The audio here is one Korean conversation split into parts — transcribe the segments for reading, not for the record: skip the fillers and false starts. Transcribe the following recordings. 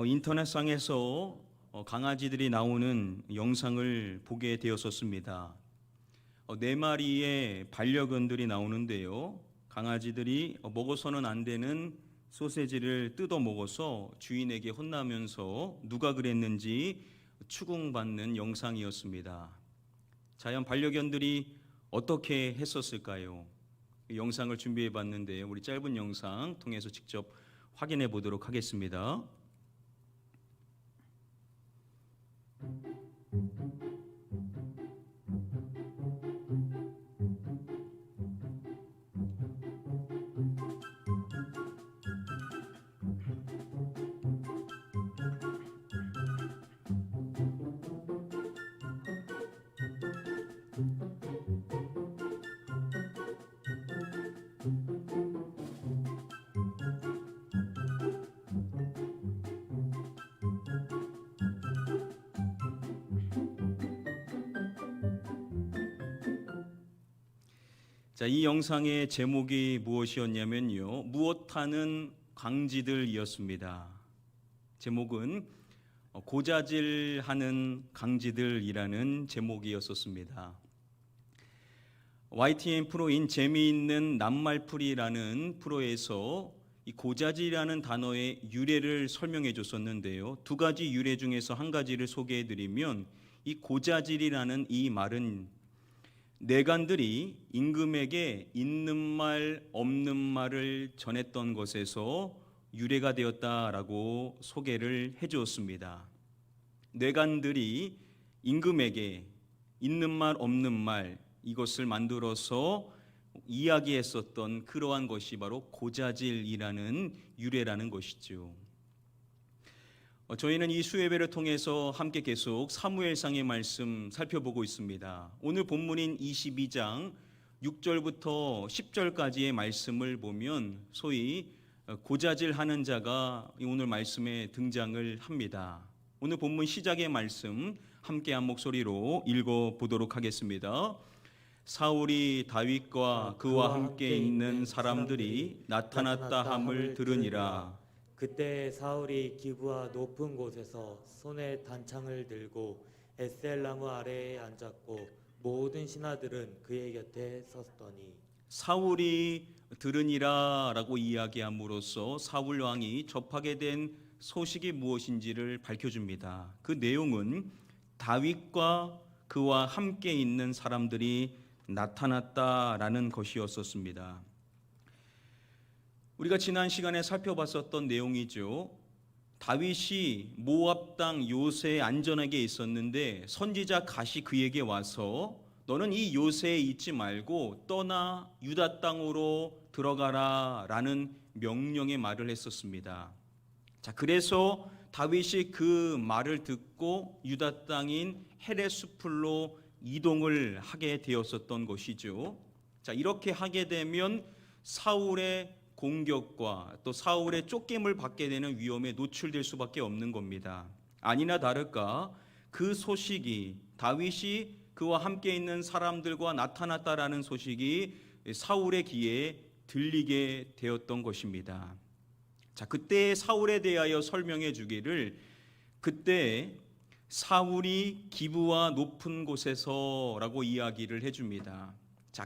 인터넷상에서 강아지들이 나오는 영상을 보게 되었었습니다. 4마리의 반려견들이 나오는데요. 강아지들이 먹어서는 안 되는 소세지를 뜯어 먹어서 주인에게 혼나면서 누가 그랬는지 추궁받는 영상이었습니다. 과연 반려견들이 어떻게 했었을까요? 영상을 준비해 봤는데 우리 짧은 영상 통해서 직접 확인해 보도록 하겠습니다. 이 영상의 제목이 무엇이었냐면요, 무엇하는 강지들이었습니다. 제목은 고자질하는 강지들이라는 제목이었었습니다. YTN 프로인 재미있는 낱말풀이라는 프로에서 이 고자질이라는 단어의 유래를 설명해 줬었는데요. 2가지 유래 중에서 한 가지를 소개해 드리면, 이 고자질이라는 이 말은 내간들이 임금에게 있는 말 없는 말을 전했던 것에서 유래가 되었다라고 소개를 해 주었습니다. 내간들이 임금에게 있는 말 없는 말, 이것을 만들어서 이야기했었던 그러한 것이 바로 고자질이라는 유래라는 것이죠. 저희는 이 수예배를 통해서 함께 계속 사무엘상의 말씀 살펴보고 있습니다. 오늘 본문인 22장 6절부터 10절까지의 말씀을 보면 소위 고자질하는 자가 오늘 말씀에 등장을 합니다. 오늘 본문 시작의 말씀 함께 한 목소리로 읽어보도록 하겠습니다. 사울이 다윗과 그와 함께 있는 사람들이 나타났다 함을 들으니라. 그때 사울이 기브아 높은 곳에서 손에 단창을 들고 에셀나무 아래에 앉았고 모든 신하들은 그의 곁에 섰더니. 사울이 들으니라 라고 이야기함으로써 사울 왕이 접하게 된 소식이 무엇인지를 밝혀줍니다. 그 내용은 다윗과 그와 함께 있는 사람들이 나타났다라는 것이었었습니다. 우리가 지난 시간에 살펴봤었던 내용이죠. 다윗이 모압 땅 요새에 안전하게 있었는데 선지자 갓이 그에게 와서 너는 이 요새에 있지 말고 떠나 유다 땅으로 들어가라 라는 명령의 말을 했었습니다. 그래서 다윗이 그 말을 듣고 유다 땅인 헤레스풀로 이동을 하게 되었었던 것이죠. 이렇게 하게 되면 사울의 공격과 또 사울의 쫓김을 받게 되는 위험에 노출될 수밖에 없는 겁니다. 아니나 다를까 그 소식이, 다윗이 그와 함께 있는 사람들과 나타났다라는 소식이 사울의 귀에 들리게 되었던 것입니다. 그때 사울에 대하여 설명해 주기를, 그때 사울이 기브아 높은 곳에서라고 이야기를 해줍니다.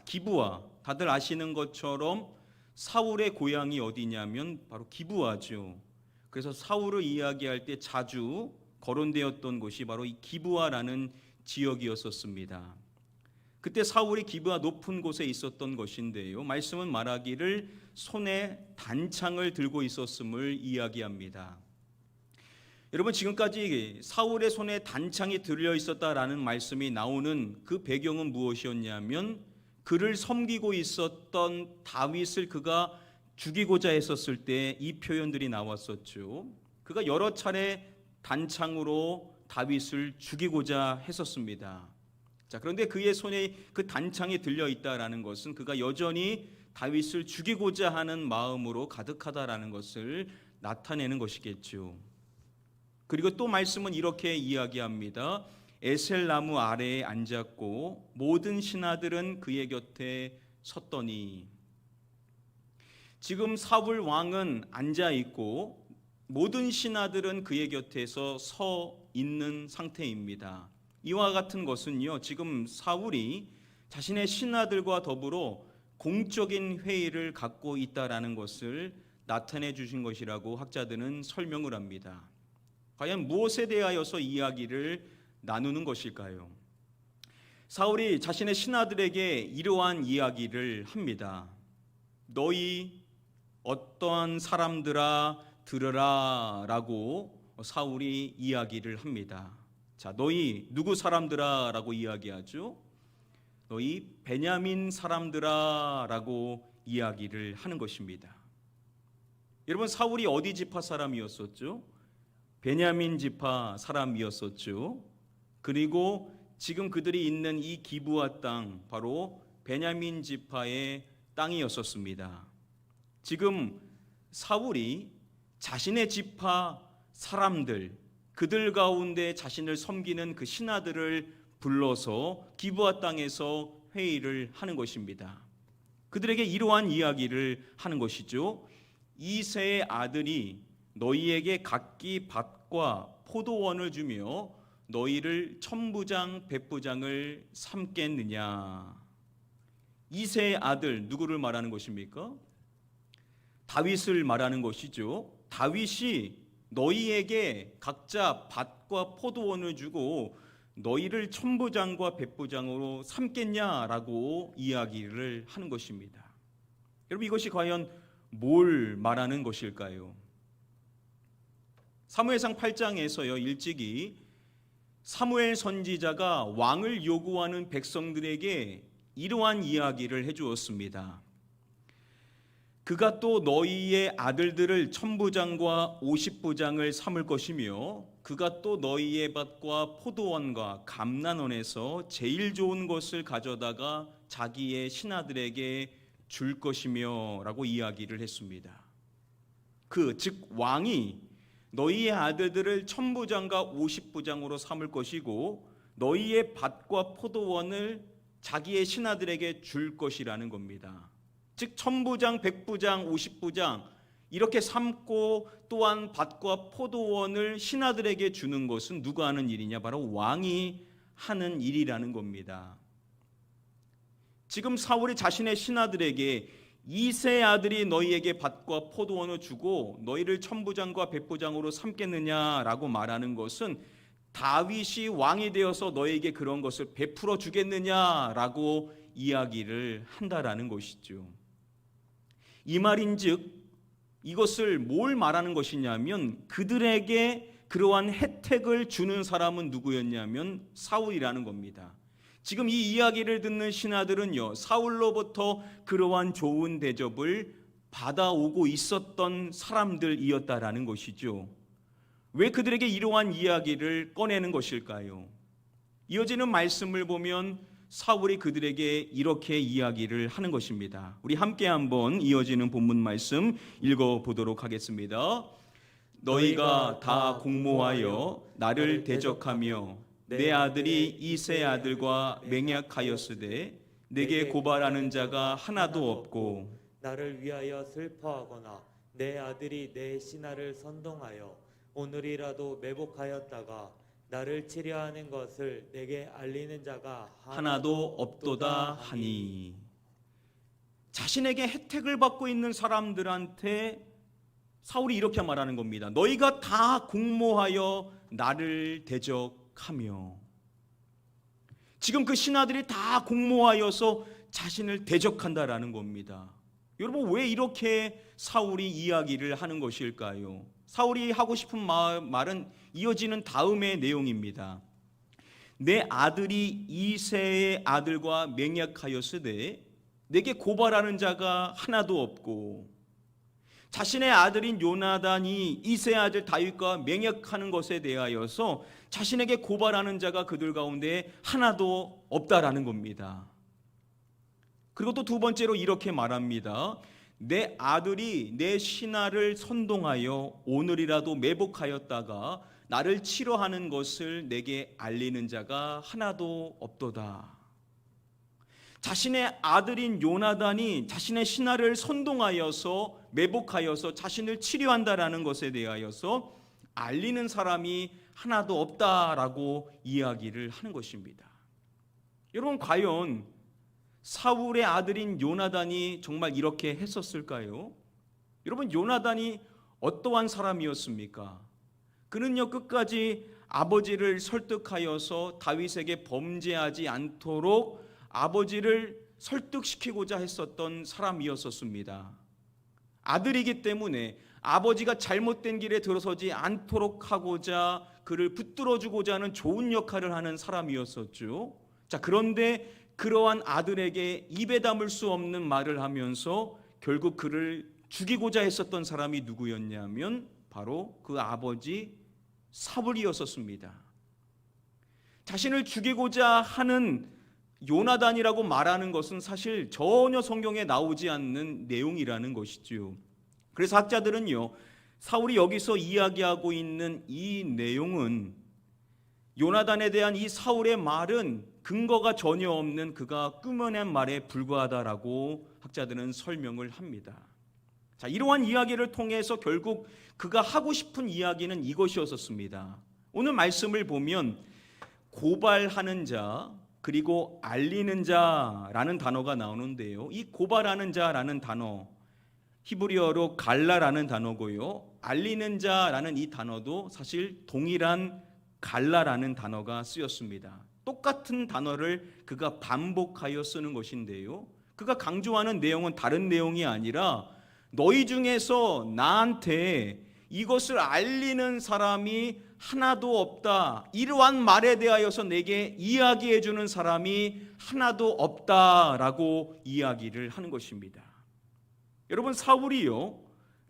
기브아, 다들 아시는 것처럼 사울의 고향이 어디냐면 바로 기브아죠. 그래서 사울을 이야기할 때 자주 거론되었던 곳이 바로 이 기브아라는 지역이었었습니다. 그때 사울이 기브아 높은 곳에 있었던 것인데요, 말씀은 말하기를 손에 단창을 들고 있었음을 이야기합니다. 여러분, 지금까지 사울의 손에 단창이 들려 있었다라는 말씀이 나오는 그 배경은 무엇이었냐면, 그를 섬기고 있었던 다윗을 그가 죽이고자 했었을 때 이 표현들이 나왔었죠. 그가 여러 차례 단창으로 다윗을 죽이고자 했었습니다. 그런데 그의 손에 그 단창이 들려 있다라는 것은 그가 여전히 다윗을 죽이고자 하는 마음으로 가득하다라는 것을 나타내는 것이겠죠. 그리고 또 말씀은 이렇게 이야기합니다. 에셀나무 아래에 앉았고 모든 신하들은 그의 곁에 섰더니. 지금 사울 왕은 앉아 있고 모든 신하들은 그의 곁에서 서 있는 상태입니다. 이와 같은 것은요, 지금 사울이 자신의 신하들과 더불어 공적인 회의를 갖고 있다라는 것을 나타내 주신 것이라고 학자들은 설명을 합니다. 과연 무엇에 대하여서 이야기를 나누는 것일까요? 사울이 자신의 신하들에게 이러한 이야기를 합니다. 너희 어떠한 사람들아 들으라 라고 사울이 이야기를 합니다. 자, 너희 누구 사람들아 라고 이야기하죠? 너희 베냐민 사람들아 라고 이야기를 하는 것입니다. 여러분, 사울이 어디 지파 사람이었었죠? 베냐민 지파 사람이었었죠. 그리고 지금 그들이 있는 이 기브아 땅, 바로 베냐민 지파의 땅이었었습니다. 지금 사울이 자신의 지파 사람들, 그들 가운데 자신을 섬기는 그 신하들을 불러서 기브아 땅에서 회의를 하는 것입니다. 그들에게 이러한 이야기를 하는 것이죠. 이새의 아들이 너희에게 각기 밭과 포도원을 주며 너희를 천부장 백부장을 삼겠느냐. 이새의 아들, 누구를 말하는 것입니까? 다윗을 말하는 것이죠. 다윗이 너희에게 각자 밭과 포도원을 주고 너희를 천부장과 백부장으로 삼겠냐라고 이야기를 하는 것입니다. 여러분, 이것이 과연 뭘 말하는 것일까요? 사무엘상 8장에서요, 일찍이 사무엘 선지자가 왕을 요구하는 백성들에게 이러한 이야기를 해주었습니다. 그가 또 너희의 아들들을 천부장과 50부장을 삼을 것이며 그가 또 너희의 밭과 포도원과 감난원에서 제일 좋은 것을 가져다가 자기의 신하들에게 줄 것이며 라고 이야기를 했습니다. 즉 왕이 너희의 아들들을 천부장과 50부장으로 삼을 것이고 너희의 밭과 포도원을 자기의 신하들에게 줄 것이라는 겁니다. 즉 천부장, 백부장, 50부장 이렇게 삼고 또한 밭과 포도원을 신하들에게 주는 것은 누가 하는 일이냐? 바로 왕이 하는 일이라는 겁니다. 지금 사울이 자신의 신하들에게 이새의 아들이 너희에게 밭과 포도원을 주고 너희를 천부장과 백부장으로 삼겠느냐라고 말하는 것은 다윗이 왕이 되어서 너희에게 그런 것을 베풀어 주겠느냐라고 이야기를 한다라는 것이죠. 이 말인즉 이것을 뭘 말하는 것이냐면 그들에게 그러한 혜택을 주는 사람은 누구였냐면 사울이라는 겁니다. 지금 이 이야기를 듣는 신하들은요, 사울로부터 그러한 좋은 대접을 받아오고 있었던 사람들이었다라는 것이죠. 왜 그들에게 이러한 이야기를 꺼내는 것일까요? 이어지는 말씀을 보면 사울이 그들에게 이렇게 이야기를 하는 것입니다. 우리 함께 한번 이어지는 본문 말씀 읽어보도록 하겠습니다. 너희가 다 공모하여 나를 대적하며 내 아들이 이새 아들과 맹약하였으되 내게 고발하는 자가 하나도 없고 나를 위하여 슬퍼하거나 내 아들이 내 신하를 선동하여 오늘이라도 매복하였다가 나를 치려하는 것을 내게 알리는 자가 하나도 없도다 하니. 자신에게 혜택을 받고 있는 사람들한테 사울이 이렇게 말하는 겁니다. 너희가 다 공모하여 나를 대적하며. 지금 그 신하들이 다 공모하여서 자신을 대적한다라는 겁니다. 여러분, 왜 이렇게 사울이 이야기를 하는 것일까요? 사울이 하고 싶은 말은 이어지는 다음의 내용입니다. 내 아들이 이새의 아들과 맹약하였으되 내게 고발하는 자가 하나도 없고, 자신의 아들인 요나단이 이새의 아들 다윗과 맹약하는 것에 대하여서 자신에게 고발하는 자가 그들 가운데 하나도 없다라는 겁니다. 그리고 또 두 번째로 이렇게 말합니다. 내 아들이 내 신하를 선동하여 오늘이라도 매복하였다가 나를 치러 하는 것을 내게 알리는 자가 하나도 없도다. 자신의 아들인 요나단이 자신의 신하를 선동하여서 매복하여서 자신을 치료한다라는 것에 대하여서 알리는 사람이 하나도 없다라고 이야기를 하는 것입니다. 여러분, 과연 사울의 아들인 요나단이 정말 이렇게 했었을까요? 여러분, 요나단이 어떠한 사람이었습니까? 그는요, 끝까지 아버지를 설득하여서 다윗에게 범죄하지 않도록 아버지를 설득시키고자 했었던 사람이었습니다. 아들이기 때문에 아버지가 잘못된 길에 들어서지 않도록 하고자 그를 붙들어주고자 하는 좋은 역할을 하는 사람이었었죠. 자, 그런데 그러한 아들에게 입에 담을 수 없는 말을 하면서 결국 그를 죽이고자 했었던 사람이 누구였냐면 바로 그 아버지 사울이었었습니다. 자신을 죽이고자 하는 요나단이라고 말하는 것은 사실 전혀 성경에 나오지 않는 내용이라는 것이죠. 그래서 학자들은요, 사울이 여기서 이야기하고 있는 이 내용은 요나단에 대한 이 사울의 말은 근거가 전혀 없는 그가 꾸며낸 말에 불과하다라고 학자들은 설명을 합니다. 자, 이러한 이야기를 통해서 결국 그가 하고 싶은 이야기는 이것이었습니다. 오늘 말씀을 보면 고발하는 자 그리고 알리는 자라는 단어가 나오는데요. 이 고발하는 자라는 단어, 히브리어로 갈라라는 단어고요. 알리는 자라는 이 단어도 사실 동일한 갈라라는 단어가 쓰였습니다. 똑같은 단어를 그가 반복하여 쓰는 것인데요. 그가 강조하는 내용은 다른 내용이 아니라 너희 중에서 나한테 이것을 알리는 사람이 하나도 없다. 이러한 말에 대하여서 내게 이야기해 주는 사람이 하나도 없다라고 이야기를 하는 것입니다. 여러분, 사울이요,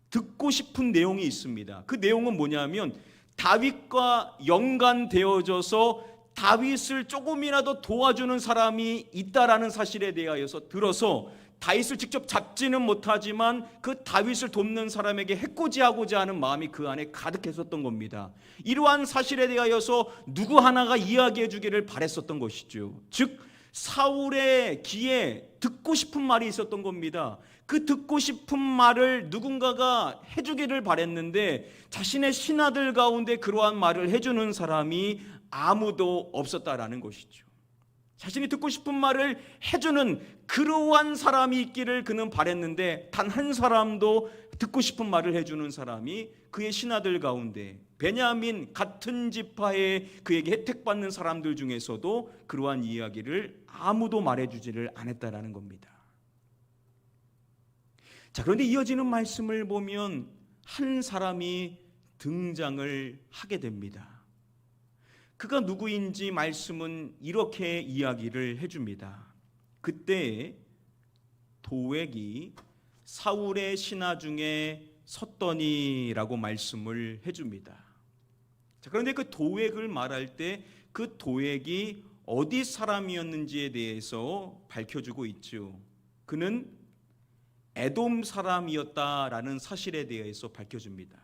듣고 싶은 내용이 있습니다. 그 내용은 뭐냐면 다윗과 연관되어져서 다윗을 조금이라도 도와주는 사람이 있다라는 사실에 대하여서 들어서 다윗을 직접 잡지는 못하지만 그 다윗을 돕는 사람에게 해코지하고자 하는 마음이 그 안에 가득했었던 겁니다. 이러한 사실에 대하여서 누구 하나가 이야기해 주기를 바랬었던 것이죠. 즉 사울의 귀에 듣고 싶은 말이 있었던 겁니다. 그 듣고 싶은 말을 누군가가 해주기를 바랬는데 자신의 신하들 가운데 그러한 말을 해주는 사람이 아무도 없었다라는 것이죠. 자신이 듣고 싶은 말을 해주는 그러한 사람이 있기를 그는 바랬는데 단 한 사람도 듣고 싶은 말을 해주는 사람이 그의 신하들 가운데 베냐민 같은 지파에 그에게 혜택받는 사람들 중에서도 그러한 이야기를 아무도 말해주지를 않았다라는 겁니다. 자, 그런데 이어지는 말씀을 보면 한 사람이 등장을 하게 됩니다. 그가 누구인지 말씀은 이렇게 이야기를 해줍니다. 그때 도액이 사울의 신하 중에 섰더니라고 말씀을 해줍니다. 자, 그런데 그 도액을 말할 때 그 도액이 어디 사람이었는지에 대해서 밝혀주고 있죠. 그는 에돔 사람이었다라는 사실에 대해서 밝혀줍니다.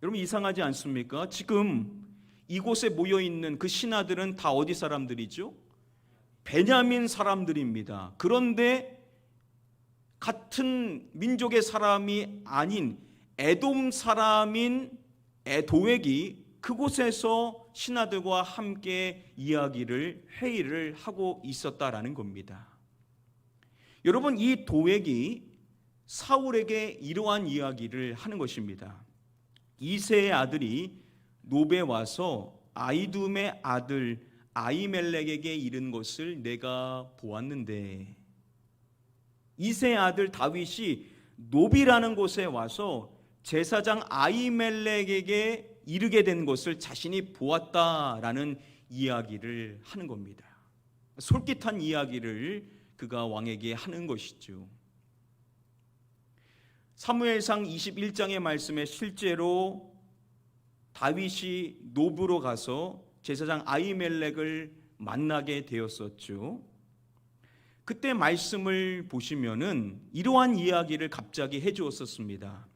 여러분, 이상하지 않습니까? 지금 이곳에 모여있는 그 신하들은 다 어디 사람들이죠? 베냐민 사람들입니다. 그런데 같은 민족의 사람이 아닌 에돔 사람인 도액이 그곳에서 신하들과 함께 회의를 하고 있었다라는 겁니다. 여러분, 이 도액이 사울에게 이러한 이야기를 하는 것입니다. 이새의 아들이 노베 와서 아이둠의 아들 아히멜렉에게 이른 것을 내가 보았는데, 이새의 아들 다윗이 노비라는 곳에 와서 제사장 아히멜렉에게 이르게 된 것을 자신이 보았다라는 이야기를 하는 겁니다. 솔깃한 이야기를 그가 왕에게 하는 것이죠. 사무엘상 21장의 말씀에 실제로 다윗이 노브로 가서 제사장 아히멜렉을 만나게 되었었죠. 그때 말씀을 보시면은 이러한 이야기를 갑자기 해주었었습니다.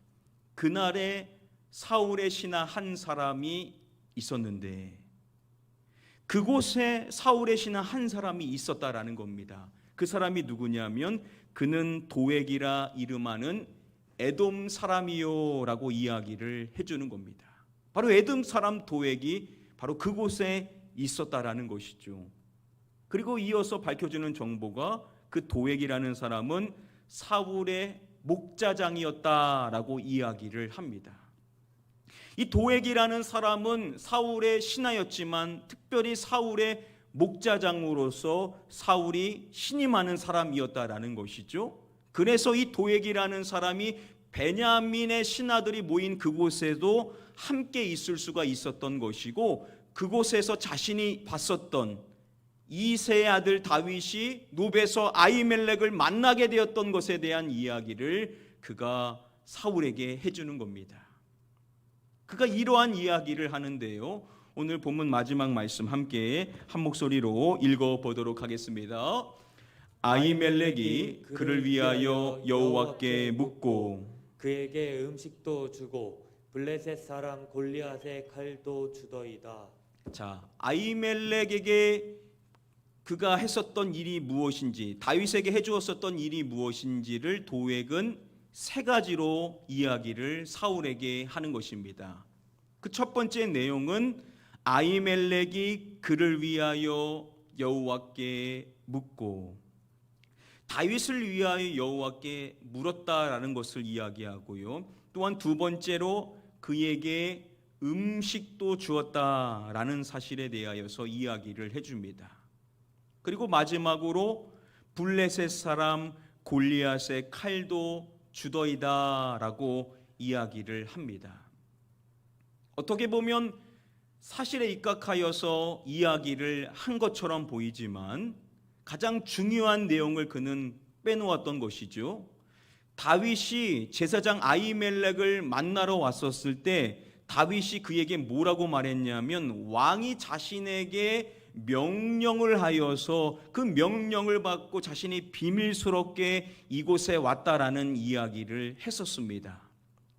그날에 사울의 신하 한 사람이 있었는데 그곳에 사울의 신하 한 사람이 있었다라는 겁니다. 그 사람이 누구냐면 그는 도액이라 이름하는 에돔 사람이요라고 이야기를 해주는 겁니다. 바로 에돔 사람 도액이 바로 그곳에 있었다라는 것이죠. 그리고 이어서 밝혀주는 정보가 그 도액이라는 사람은 사울의 목자장이었다라고 이야기를 합니다. 이 도액이라는 사람은 사울의 신하였지만 특별히 사울의 목자장으로서 사울이 신임하는 사람이었다라는 것이죠. 그래서 이 도액이라는 사람이 베냐민의 신하들이 모인 그곳에도 함께 있을 수가 있었던 것이고, 그곳에서 자신이 봤었던 이새의 아들 다윗이 노베서 아히멜렉을 만나게 되었던 것에 대한 이야기를 그가 사울에게 해주는 겁니다. 그가 이러한 이야기를 하는데요, 오늘 본문 마지막 말씀 함께 한 목소리로 읽어보도록 하겠습니다. 아히멜렉이 그를 위하여 여호와께 묻고 그에게 음식도 주고 블레셋 사람 골리앗의 칼도 주더이다. 자, 아히멜렉에게 그가 했었던 일이 무엇인지, 다윗에게 해주었었던 일이 무엇인지를 도액은 세 가지로 이야기를 사울에게 하는 것입니다. 그 첫 번째 내용은 아히멜렉이 그를 위하여 여호와께 묻고, 다윗을 위하여 여호와께 물었다라는 것을 이야기하고요. 또한 두 번째로 그에게 음식도 주었다라는 사실에 대하여서 이야기를 해줍니다. 그리고 마지막으로 블레셋 사람 골리앗의 칼도 주더이다라고 이야기를 합니다. 어떻게 보면 사실에 입각하여서 이야기를 한 것처럼 보이지만 가장 중요한 내용을 그는 빼놓았던 것이죠. 다윗이 제사장 아히멜렉을 만나러 왔었을 때 다윗이 그에게 뭐라고 말했냐면, 왕이 자신에게 명령을 하여서 그 명령을 받고 자신이 비밀스럽게 이곳에 왔다라는 이야기를 했었습니다.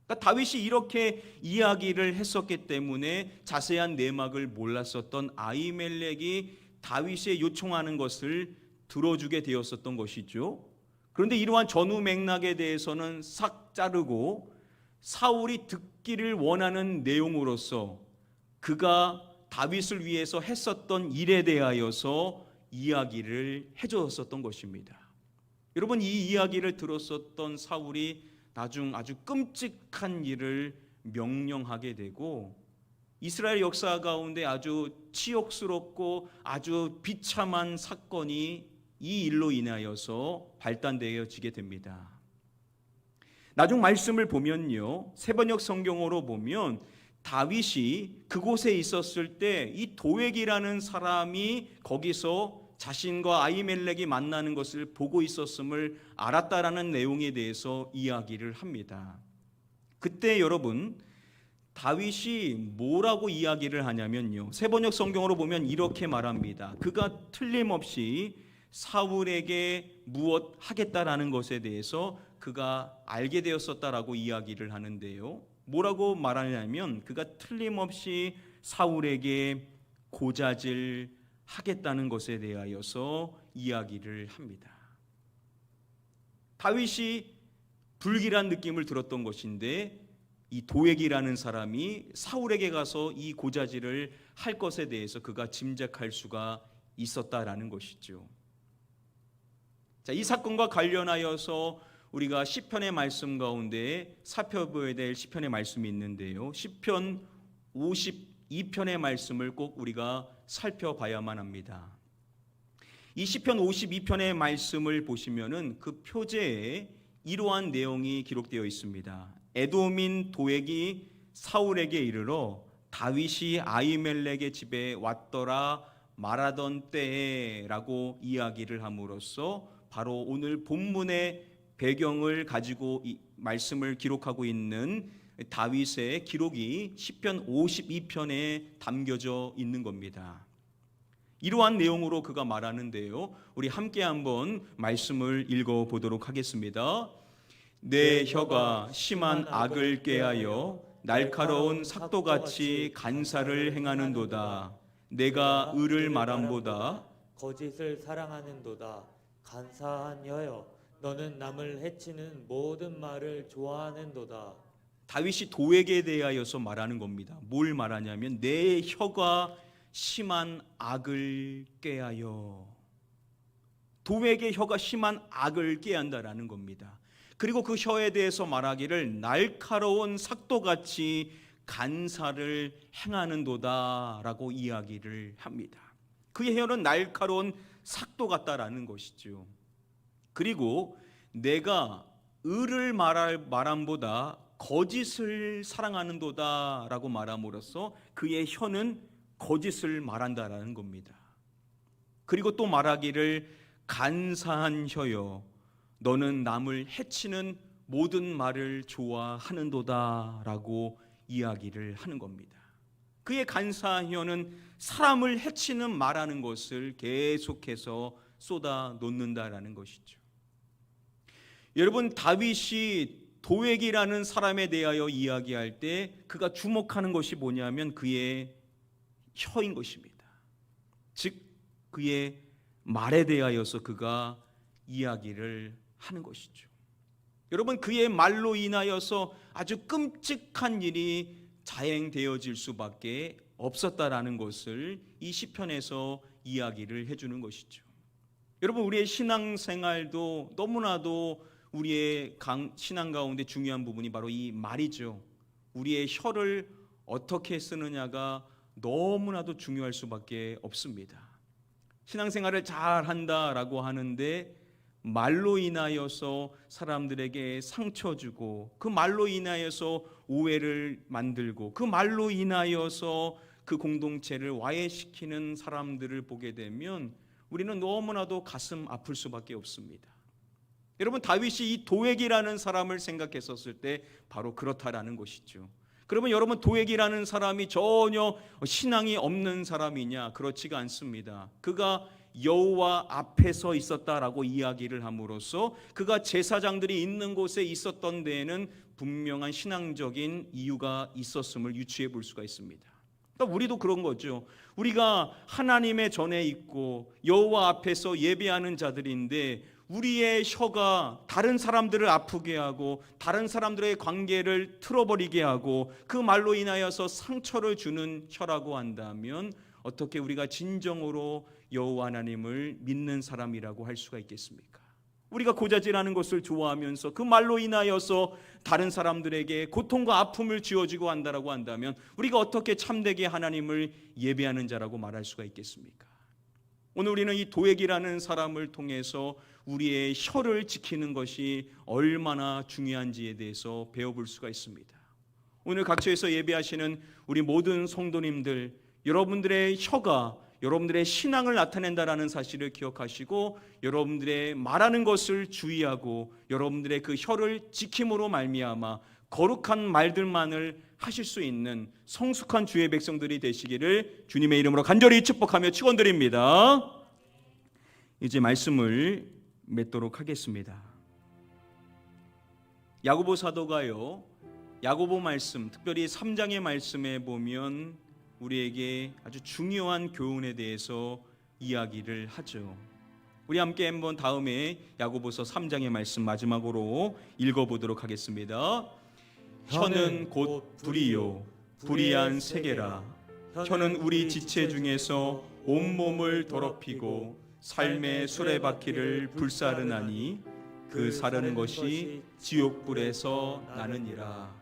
그러니까 다윗이 이렇게 이야기를 했었기 때문에 자세한 내막을 몰랐었던 아히멜렉이 다윗의 요청하는 것을 들어주게 되었었던 것이죠. 그런데 이러한 전후 맥락에 대해서는 싹 자르고 사울이 듣기를 원하는 내용으로서 그가 다윗을 위해서 했었던 일에 대하여서 이야기를 해주었었던 것입니다. 여러분, 이 이야기를 들었었던 사울이 나중 아주 끔찍한 일을 명령하게 되고 이스라엘 역사 가운데 아주 치욕스럽고 아주 비참한 사건이 이 일로 인하여서 발단되어지게 됩니다. 나중 말씀을 보면요, 세번역 성경으로 보면 다윗이 그곳에 있었을 때 이 도액이라는 사람이 거기서 자신과 아히멜렉이 만나는 것을 보고 있었음을 알았다라는 내용에 대해서 이야기를 합니다. 그때 여러분, 다윗이 뭐라고 이야기를 하냐면요, 세번역 성경으로 보면 이렇게 말합니다. 그가 틀림없이 사울에게 무엇 하겠다라는 것에 대해서 그가 알게 되었었다라고 이야기를 하는데요, 뭐라고 말하냐면 그가 틀림없이 사울에게 고자질 하겠다는 것에 대하여서 이야기를 합니다. 다윗이 불길한 느낌을 들었던 것인데 이 도액이라는 사람이 사울에게 가서 이 고자질을 할 것에 대해서 그가 짐작할 수가 있었다라는 것이죠. 자, 이 사건과 관련하여서 우리가 시편의 말씀 가운데 살펴봐야 될 시편의 말씀이 있는데요, 시편 52편의 말씀을 꼭 우리가 살펴봐야만 합니다. 이 시편 52편의 말씀을 보시면은 그 표제에 이러한 내용이 기록되어 있습니다. 에돔인 도액이 사울에게 이르러 다윗이 아히멜렉의 집에 왔더라 말하던 때에라고 이야기를 함으로써 바로 오늘 본문의 배경을 가지고 이 말씀을 기록하고 있는 다윗의 기록이 시편 52편에 담겨져 있는 겁니다. 이러한 내용으로 그가 말하는데요, 우리 함께 한번 말씀을 읽어보도록 하겠습니다. 내 혀가 심한 악을 꾀하여 날카로운 삭도같이 간사를 행하는도다. 내가 의를 말함보다 거짓을 사랑하는도다. 간사한 혀여, 너는 남을 해치는 모든 말을 좋아하는도다. 다윗이 도액에 대하여서 말하는 겁니다. 뭘 말하냐면 내 혀가 심한 악을 꾀하여, 도액의 혀가 심한 악을 꾀한다라는 겁니다. 그리고 그 혀에 대해서 말하기를 날카로운 삭도같이 간사를 행하는도다라고 이야기를 합니다. 그의 혀는 날카로운 삭도 같다라는 것이죠. 그리고 내가 의를 말함보다 거짓을 사랑하는도다라고 말함으로써 그의 혀는 거짓을 말한다라는 겁니다. 그리고 또 말하기를 간사한 혀여, 너는 남을 해치는 모든 말을 좋아하는도다라고 이야기를 하는 겁니다. 그의 간사한 혀는 사람을 해치는 말하는 것을 계속해서 쏟아 놓는다라는 것이죠. 여러분, 다윗이 도액이라는 사람에 대하여 이야기할 때 그가 주목하는 것이 뭐냐면 그의 혀인 것입니다. 즉 그의 말에 대하여서 그가 이야기를 하는 것이죠. 여러분, 그의 말로 인하여서 아주 끔찍한 일이 자행되어질 수밖에 없었다라는 것을 이 시편에서 이야기를 해주는 것이죠. 여러분, 우리의 신앙생활도 너무나도 우리의 신앙 가운데 중요한 부분이 바로 이 말이죠. 우리의 혀를 어떻게 쓰느냐가 너무나도 중요할 수밖에 없습니다. 신앙생활을 잘 한다라고 하는데 말로 인하여서 사람들에게 상처 주고, 그 말로 인하여서 오해를 만들고, 그 말로 인하여서 그 공동체를 와해시키는 사람들을 보게 되면 우리는 너무나도 가슴 아플 수밖에 없습니다. 여러분, 다윗이 이 도액이라는 사람을 생각했었을 때 바로 그렇다라는 것이죠. 그러면 여러분, 도액이라는 사람이 전혀 신앙이 없는 사람이냐? 그렇지가 않습니다. 그가 여호와 앞에서 있었다라고 이야기를 함으로써 그가 제사장들이 있는 곳에 있었던 데에는 분명한 신앙적인 이유가 있었음을 유추해 볼 수가 있습니다. 그러니까 우리도 그런 거죠. 우리가 하나님의 전에 있고 여호와 앞에서 예배하는 자들인데 우리의 혀가 다른 사람들을 아프게 하고 다른 사람들의 관계를 틀어버리게 하고 그 말로 인하여서 상처를 주는 혀라고 한다면 어떻게 우리가 진정으로 여호와 하나님을 믿는 사람이라고 할 수가 있겠습니까? 우리가 고자질하는 것을 좋아하면서 그 말로 인하여서 다른 사람들에게 고통과 아픔을 지어주고 한다라고 한다면 우리가 어떻게 참되게 하나님을 예배하는 자라고 말할 수가 있겠습니까? 오늘 우리는 이 도액이라는 사람을 통해서 우리의 혀를 지키는 것이 얼마나 중요한지에 대해서 배워볼 수가 있습니다. 오늘 각처에서 예배하시는 우리 모든 성도님들, 여러분들의 혀가 여러분들의 신앙을 나타낸다라는 사실을 기억하시고 여러분들의 말하는 것을 주의하고 여러분들의 그 혀를 지킴으로 말미암아 거룩한 말들만을 하실 수 있는 성숙한 주의 백성들이 되시기를 주님의 이름으로 간절히 축복하며 축원드립니다. 이제 말씀을 맺도록 하겠습니다. 야고보 사도가요, 야고보 말씀, 특별히 3장의 말씀에 보면 우리에게 아주 중요한 교훈에 대해서 이야기를 하죠. 우리 함께 한번 다음에 야고보서 3장의 말씀 마지막으로 읽어보도록 하겠습니다. 혀는 곧 불이요 불의한 세계라. 혀는 우리 지체 중에서 온몸을 더럽히고 삶의 수레바퀴를 불사르나니 그 사르는 것이 지옥불에서 나느니라.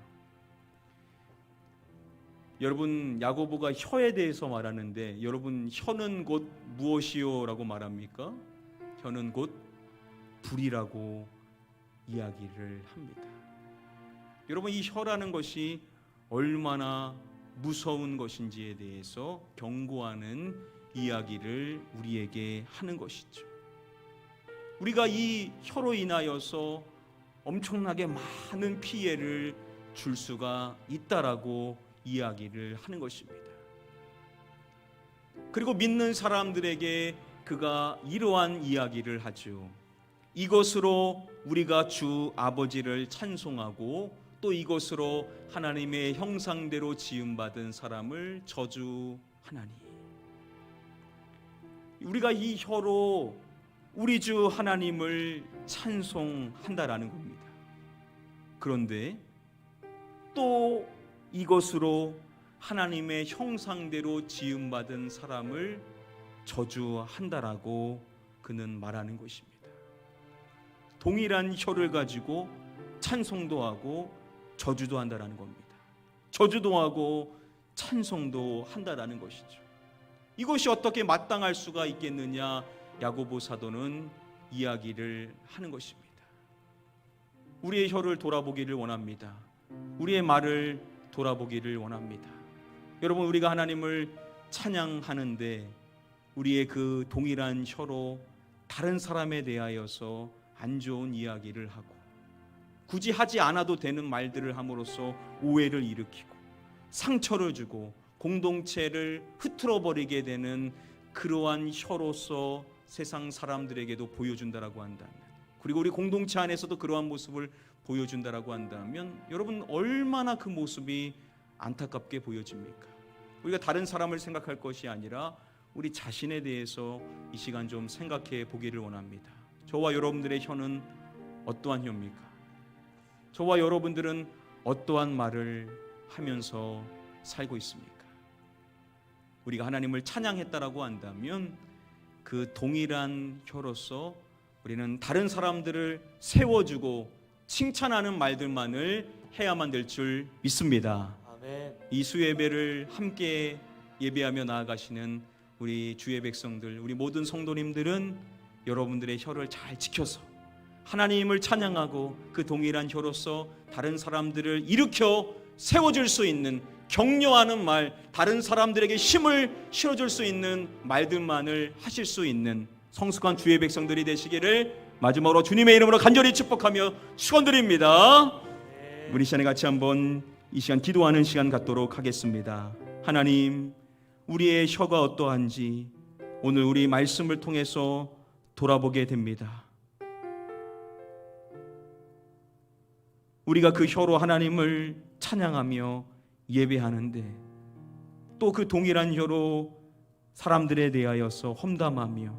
여러분, 야고보가 혀에 대해서 말하는데 여러분, 혀는 곧 무엇이요? 라고 말합니까? 혀는 곧 불이라고 이야기를 합니다. 여러분, 이 혀라는 것이 얼마나 무서운 것인지에 대해서 경고하는 이야기를 우리에게 하는 것이죠. 우리가 이 혀로 인하여서 엄청나게 많은 피해를 줄 수가 있다라고 이야기를 하는 것입니다. 그리고 믿는 사람들에게 그가 이러한 이야기를 하죠. 이것으로 우리가 주 아버지를 찬송하고 또 이것으로 하나님의 형상대로 지음받은 사람을 저주하나니. 우리가 이 혀로 우리 주 하나님을 찬송한다라는 겁니다. 그런데 또 이것으로 하나님의 형상대로 지음받은 사람을 저주한다라고 그는 말하는 것입니다. 동일한 혀를 가지고 찬송도 하고 저주도 한다라는 겁니다. 저주도 하고 찬송도 한다라는 것이죠. 이것이 어떻게 마땅할 수가 있겠느냐, 야고보 사도는 이야기를 하는 것입니다. 우리의 혀를 돌아보기를 원합니다. 우리의 말을 돌아보기를 원합니다. 여러분, 우리가 하나님을 찬양하는데 우리의 그 동일한 혀로 다른 사람에 대하여서 안 좋은 이야기를 하고 굳이 하지 않아도 되는 말들을 함으로써 오해를 일으키고 상처를 주고 공동체를 흐트러 버리게 되는 그러한 혀로서 세상 사람들에게도 보여준다라고 한다면, 그리고 우리 공동체 안에서도 그러한 모습을 보여준다라고 한다면, 여러분 얼마나 그 모습이 안타깝게 보여집니까? 우리가 다른 사람을 생각할 것이 아니라 우리 자신에 대해서 이 시간 좀 생각해 보기를 원합니다. 저와 여러분들의 혀는 어떠한 혀입니까? 저와 여러분들은 어떠한 말을 하면서 살고 있습니까? 우리가 하나님을 찬양했다라고 한다면 그 동일한 혀로서 우리는 다른 사람들을 세워주고 칭찬하는 말들만을 해야만 될 줄 믿습니다. 아멘. 이 수예배를 함께 예배하며 나아가시는 우리 주의 백성들, 우리 모든 성도님들은 여러분들의 혀를 잘 지켜서 하나님을 찬양하고 그 동일한 혀로서 다른 사람들을 일으켜 세워줄 수 있는, 격려하는 말, 다른 사람들에게 힘을 실어줄 수 있는 말들만을 하실 수 있는 성숙한 주의 백성들이 되시기를 마지막으로 주님의 이름으로 간절히 축복하며 축원드립니다. 우리 시간에 같이 한번 이 시간 기도하는 시간 갖도록 하겠습니다. 하나님, 우리의 혀가 어떠한지 오늘 우리 말씀을 통해서 돌아보게 됩니다. 우리가 그 혀로 하나님을 찬양하며 예배하는데 또 그 동일한 혀로 사람들에 대하여서 험담하며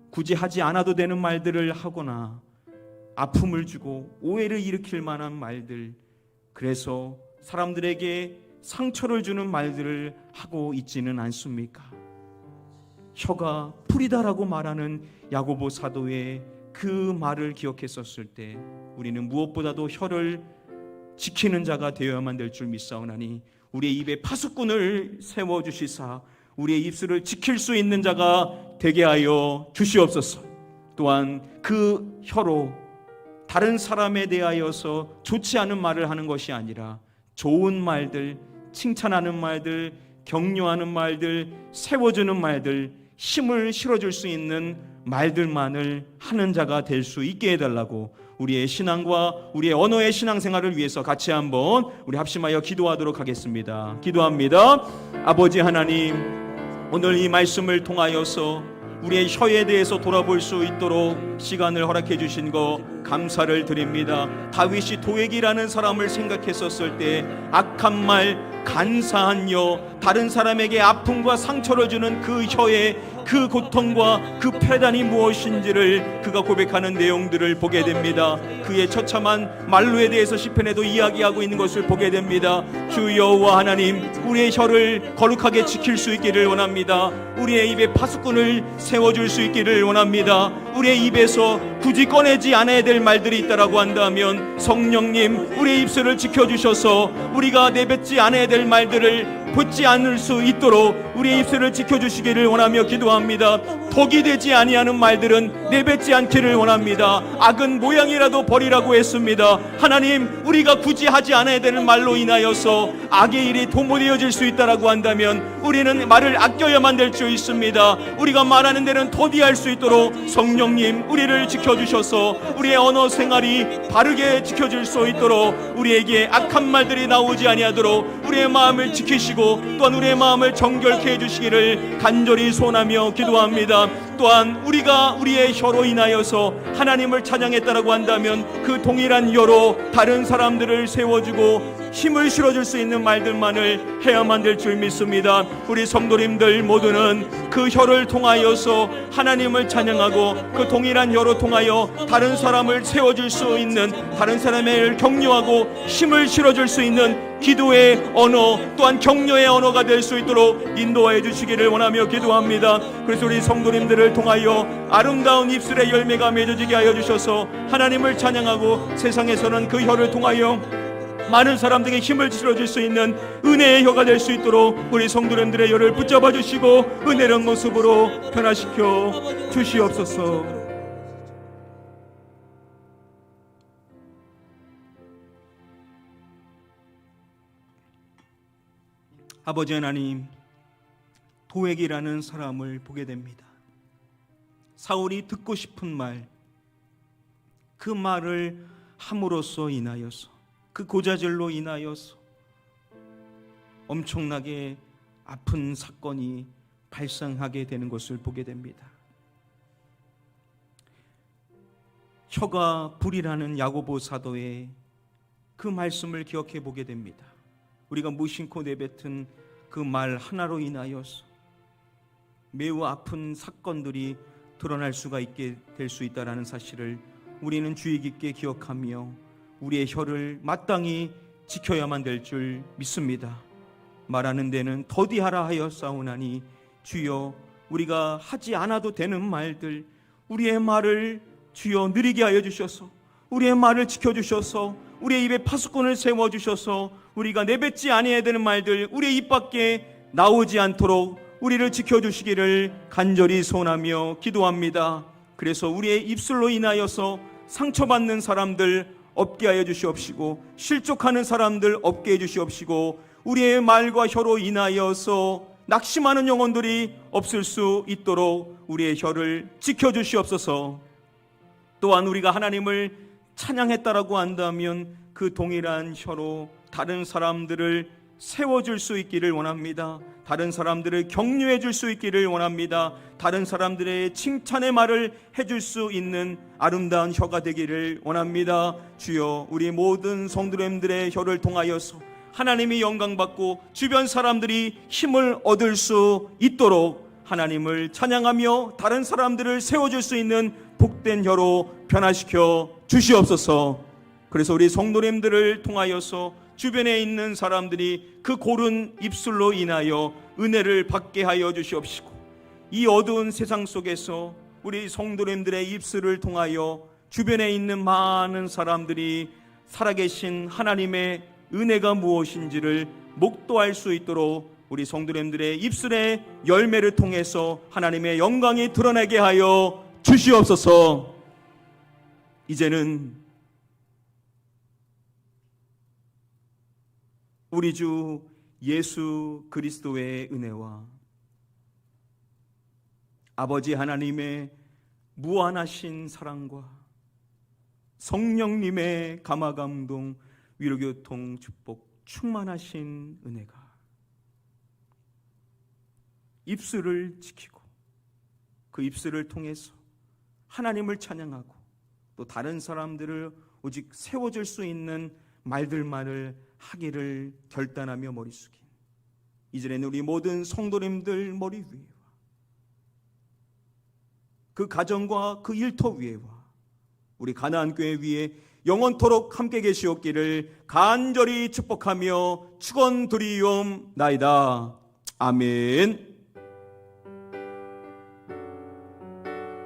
굳이 하지 않아도 되는 말들을 하거나 아픔을 주고 오해를 일으킬 만한 말들, 그래서 사람들에게 상처를 주는 말들을 하고 있지는 않습니까? 혀가 풀이다라고 말하는 야고보 사도의 그 말을 기억했었을 때 우리는 무엇보다도 혀를 지키는 자가 되어야만 될 줄 믿사오나니 우리의 입에 파수꾼을 세워주시사 우리의 입술을 지킬 수 있는 자가 되게 하여 주시옵소서. 또한 그 혀로 다른 사람에 대하여서 좋지 않은 말을 하는 것이 아니라 좋은 말들, 칭찬하는 말들, 격려하는 말들, 세워주는 말들, 힘을 실어줄 수 있는 말들만을 하는 자가 될 수 있게 해달라고 우리의 신앙과 우리의 언어의 신앙생활을 위해서 같이 한번 우리 합심하여 기도하도록 하겠습니다. 기도합니다. 아버지 하나님, 오늘 이 말씀을 통하여서 우리의 혀에 대해서 돌아볼 수 있도록 시간을 허락해 주신 거 감사를 드립니다. 다윗이 도액이라는 사람을 생각했었을 때 악한 말, 간사한 혀, 다른 사람에게 아픔과 상처를 주는 그 혀의 그 고통과 그 패단이 무엇인지를 그가 고백하는 내용들을 보게 됩니다. 그의 처참한 말로에 대해서 시편에도 이야기하고 있는 것을 보게 됩니다. 주 여호와 하나님, 우리의 혀를 거룩하게 지킬 수 있기를 원합니다. 우리의 입에 파수꾼을 세워줄 수 있기를 원합니다. 우리의 입에서 굳이 꺼내지 않아야 될 말들이 있다라고 한다면 성령님, 우리의 입술을 지켜주셔서 우리가 내뱉지 않아야 될 말들을 붙지 않을 수 있도록 우리의 입술을 지켜주시기를 원하며 기도합니다. 독이 되지 아니하는 말들은 내뱉지 않기를 원합니다. 악은 모양이라도 버리라고 했습니다. 하나님, 우리가 굳이 하지 않아야 되는 말로 인하여서 악의 일이 도모되어질 수 있다라고 한다면 우리는 말을 아껴야만 될 줄 있습니다. 우리가 말하는 데는 더디할 수 있도록 성령님, 우리를 지켜주셔서 우리의 언어 생활이 바르게 지켜질 수 있도록 우리에게 악한 말들이 나오지 아니하도록 우리의 마음을 지키시고 또한 우리의 마음을 정결케 해주시기를 간절히 소원하며 기도합니다. 또한 우리가 우리의 혀로 인하여서 하나님을 찬양했다라고 한다면 그 동일한 혀로 다른 사람들을 세워주고 힘을 실어줄 수 있는 말들만을 해야만 될 줄 믿습니다. 우리 성도님들 모두는 그 혀를 통하여서 하나님을 찬양하고 그 동일한 혀로 통하여 다른 사람을 세워줄 수 있는, 다른 사람을 격려하고 힘을 실어줄 수 있는 기도의 언어, 또한 격려의 언어가 될 수 있도록 인도하여 주시기를 원하며 기도합니다. 그래서 우리 성도님들을 통하여 아름다운 입술의 열매가 맺어지게 하여 주셔서 하나님을 찬양하고 세상에서는 그 혀를 통하여 많은 사람들에게 힘을 실어줄 수 있는 은혜의 혀가 될 수 있도록 우리 성도님들의 혀를 붙잡아 주시고 은혜로운 모습으로 변화시켜 주시옵소서. 아버지 하나님, 도액이라는 사람을 보게 됩니다. 사울이 듣고 싶은 말, 그 말을 함으로써 인하여서, 그 고자질로 인하여서 엄청나게 아픈 사건이 발생하게 되는 것을 보게 됩니다. 혀가 불이라는 야고보 사도의 그 말씀을 기억해 보게 됩니다. 우리가 무심코 내뱉은 그 말 하나로 인하여서 매우 아픈 사건들이 드러날 수가 있게 될 수 있다는 사실을 우리는 주의 깊게 기억하며 우리의 혀를 마땅히 지켜야만 될 줄 믿습니다. 말하는 데는 더디하라 하여 싸우나니 주여, 우리가 하지 않아도 되는 말들, 우리의 말을 주여 느리게 하여 주셔서 우리의 말을 지켜주셔서 우리의 입에 파수꾼을 세워주셔서 우리가 내뱉지 아니해야 되는 말들 우리의 입 밖에 나오지 않도록 우리를 지켜주시기를 간절히 소원하며 기도합니다. 그래서 우리의 입술로 인하여서 상처받는 사람들 없게 하여 주시옵시고, 실족하는 사람들 없게 해 주시옵시고, 우리의 말과 혀로 인하여서 낙심하는 영혼들이 없을 수 있도록 우리의 혀를 지켜주시옵소서. 또한 우리가 하나님을 찬양했다라고 한다면 그 동일한 혀로 다른 사람들을 세워줄 수 있기를 원합니다. 다른 사람들을 격려해 줄 수 있기를 원합니다. 다른 사람들의 칭찬의 말을 해줄 수 있는 아름다운 혀가 되기를 원합니다. 주여, 우리 모든 성도님들의 혀를 통하여서 하나님이 영광받고 주변 사람들이 힘을 얻을 수 있도록 하나님을 찬양하며 다른 사람들을 세워줄 수 있는 복된 혀로 변화시켜 주시옵소서. 그래서 우리 성도님들을 통하여서 주변에 있는 사람들이 그 고른 입술로 인하여 은혜를 받게 하여 주시옵시고, 이 어두운 세상 속에서 우리 성도님들의 입술을 통하여 주변에 있는 많은 사람들이 살아계신 하나님의 은혜가 무엇인지를 목도할 수 있도록 우리 성도님들의 입술의 열매를 통해서 하나님의 영광이 드러나게 하여 주시옵소서. 이제는 우리 주 예수 그리스도의 은혜와 아버지 하나님의 무한하신 사랑과 성령님의 감화감동 위로교통 축복 충만하신 은혜가 입술을 지키고 그 입술을 통해서 하나님을 찬양하고 또 다른 사람들을 오직 세워줄 수 있는 말들만을 하기를 결단하며 머리 숙인 이전에는 우리 모든 성도님들 머리 위에와 그 가정과 그 일터 위에와 우리 가나안교회 위에 영원토록 함께 계시옵기를 간절히 축복하며 축원드리옵나이다. 아멘.